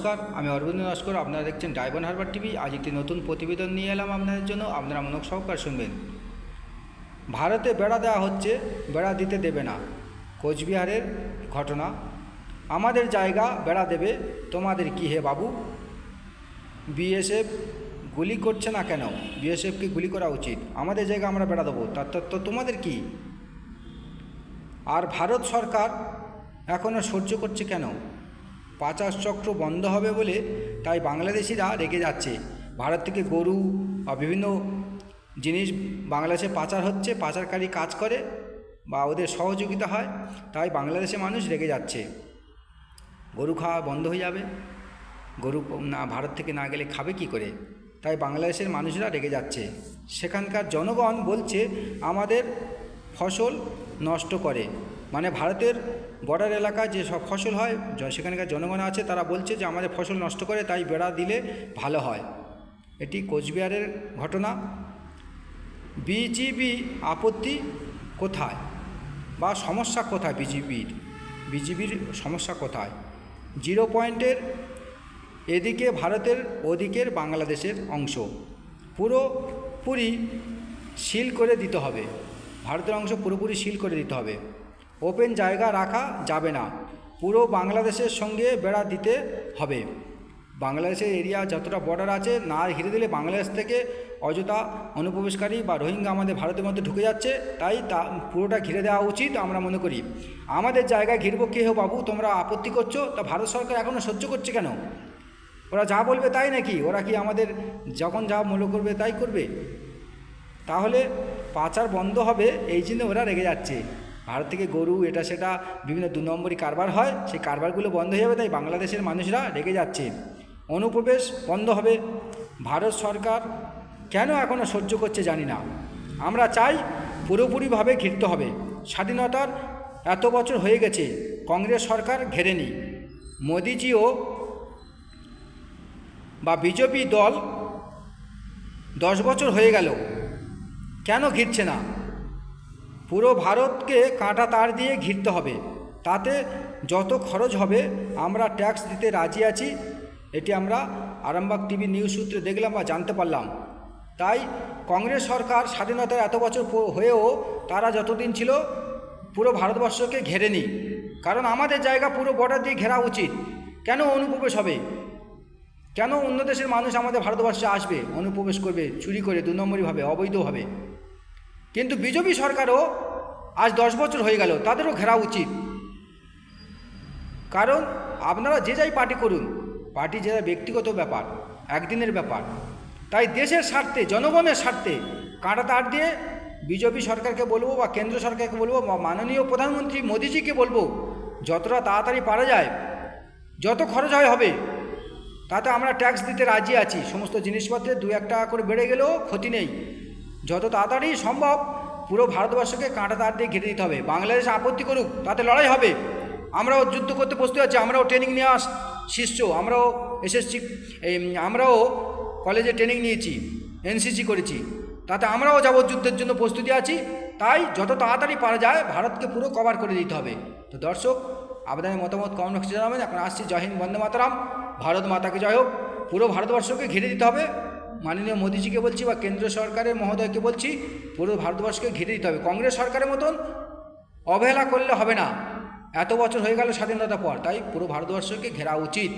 নমস্কার, আমি অরবিন্দ নস্কর। আপনারা দেখছেন ডায়মন্ড হারবার টিভি। আজ একটি নতুন প্রতিবেদন নিয়ে এলাম আপনাদের জন্য। আপনারা মনোযোগ সহকারে শুনবেন। ভারতে বেড়া দেওয়া হচ্ছে, বেড়া দিতে দেবে না। কোচবিহারের ঘটনা। আমাদের জায়গা বেড়া দেবে, তোমাদের কি হে বাবু? বিএসএফ গুলি করছে না কেন? বিএসএফকে গুলি করা উচিত। আমাদের জায়গা আমরা বেড়া দেবো, তো তোমাদের কি? আর ভারত সরকার এখনও সহ্য করছে কেন? পাচার চক্র বন্ধ হবে বলে তাই বাংলাদেশিরা রেগে যাচ্ছে। ভারত থেকে গরু বা বিভিন্ন জিনিস বাংলাদেশে পাচার হচ্ছে, পাচারকারী কাজ করে বা ওদের সহযোগিতা হয়, তাই বাংলাদেশের মানুষ রেগে যাচ্ছে। গরু খাওয়া বন্ধ হয়ে যাবে, গরু না ভারত থেকে না গেলে খাবে কি করে? তাই বাংলাদেশের মানুষরা রেগে যাচ্ছে। সেখানকার জনগণ বলছে আমাদের ফসল নষ্ট করে, মানে ভারতের বর্ডার এলাকায় যে সব ফসল হয় সেখানকার জনগণ আছে, তারা বলছে যে আমাদের ফসল নষ্ট করে, তাই বেড়া দিলে ভালো হয়। এটি কোচবিহারের ঘটনা। বিজিবি আপত্তি কোথায় বা সমস্যা কোথায়? বিজিবির সমস্যা কোথায়? 0 পয়েন্টের এদিকে ভারতের, ওদিকের বাংলাদেশের অংশ পুরোপুরি সিল করে দিতে হবে। ভারতের অংশ পুরোপুরি সিল করে দিতে হবে। ওপেন জায়গা রাখা যাবে না। পুরো বাংলাদেশের সঙ্গে বেড়া দিতে হবে। বাংলাদেশের এরিয়া যতটা বর্ডার আছে না ঘিরে দিলে বাংলাদেশ থেকে অযথা অনুপ্রবেশকারী বা রোহিঙ্গা আমাদের ভারতের মধ্যে ঢুকে যাচ্ছে, তাই তা পুরোটা ঘিরে দেওয়া উচিত আমরা মনে করি। আমাদের জায়গায় ঘিরবো কে হো বাবু? তোমরা আপত্তি করছো, তা ভারত সরকার এখনও সহ্য করছে কেন? ওরা যা বলবে তাই নাকি? ওরা কি আমাদের যখন যা মনে করবে তাই করবে? তাহলে পাচার বন্ধ হবে, এই জন্য ওরা রেগে যাচ্ছে। ভারত থেকে গরু এটা সেটা বিভিন্ন 2 নম্বরই কারবার হয়, সেই কারবারগুলো বন্ধ হয়ে যাবে, তাই বাংলাদেশের মানুষরা রেগে যাচ্ছে। অনুপ্রবেশ বন্ধ হবে। ভারত সরকার কেন এখনও সহ্য করছে জানি না। আমরা চাই পুরোপুরিভাবে ঘিরতে হবে। স্বাধীনতার এত বছর হয়ে গেছে, কংগ্রেস সরকার ঘেরেনি। মোদিজিও বা বিজেপি দল 10 বছর হয়ে গেল, কেন ঘিরছে না? পুরো ভারতকে কাঁটা তার দিয়ে ঘিরতে হবে। তাতে যত খরচ হবে আমরা ট্যাক্স দিতে রাজি আছি। এটি আমরা আরামবাগ টিভি নিউজ সূত্রে দেখলাম বা জানতে পারলাম। তাই কংগ্রেস সরকার স্বাধীনতার এত বছর হয়েও তারা যতদিন ছিল পুরো ভারতবর্ষকে ঘেরেনি। কারণ আমাদের জায়গা পুরো বর্ডার দিয়ে ঘেরা উচিত। কেন অনুপ্রবেশ হবে? কেন অন্য দেশের মানুষ আমাদের ভারতবর্ষে আসবে, অনুপ্রবেশ করবে চুরি করে, 2 নম্বরীভাবে, অবৈধভাবে? কিন্তু বিজেপি সরকারও আজ 10 বছর হয়ে গেল, তাদেরও ঘেরা উচিত। কারণ আপনারা যে যাই পার্টি করুন, পার্টি যেটা ব্যক্তিগত ব্যাপার, একদিনের ব্যাপার। তাই দেশের স্বার্থে, জনগণের স্বার্থে কাঁটা তার দিয়ে বিজেপি সরকারকে বলবো বা কেন্দ্র সরকারকে বলবো বা মাননীয় প্রধানমন্ত্রী মোদিজিকে বলবো, যতটা তাড়াতাড়ি পারা যায়, যত খরচ হবে তাতে আমরা ট্যাক্স দিতে রাজি আছি। সমস্ত জিনিসপত্রে 2-1 টাকা করে বেড়ে গেলেও ক্ষতি নেই। যত তাড়াতাড়ি সম্ভব পুরো ভারতবর্ষকে কাঁটা তার দিয়ে ঘিরে দিতে হবে। বাংলাদেশ আপত্তি করুক, তাতে লড়াই হবে। আমরাও যুদ্ধ করতে প্রস্তুত আছি। আমরাও ট্রেনিং নিয়ে শিষ্য, আমরাও এসএসসি, আমরাও কলেজে ট্রেনিং নিয়েছি, এনসিসি করেছি, তাতে আমরাও যুদ্ধের জন্য প্রস্তুতি আছি। তাই যত তাড়াতাড়ি পারা যায় ভারতকে পুরো কভার করে দিতে হবে। তো দর্শক, আপনাদের মতামত কমেন্ট বক্সে জানাবেন। এখন আসছি। জয় হিন্দ, বন্দে মাতরম, ভারত মাতাকে জয় হোক। পুরো ভারতবর্ষকে ঘিরে দিতে হবে। মাননীয় মোদিজিকে বলছি বা কেন্দ্র সরকারের মহোদয়কে বলছি, পুরো ভারতবর্ষকে ঘিরে দিতে হবে। কংগ্রেস সরকারের মতন অবহেলা করলে হবে না। এত বছর হয়ে গেল স্বাধীনতার পর, তাই পুরো ভারতবর্ষকে ঘেরা উচিত।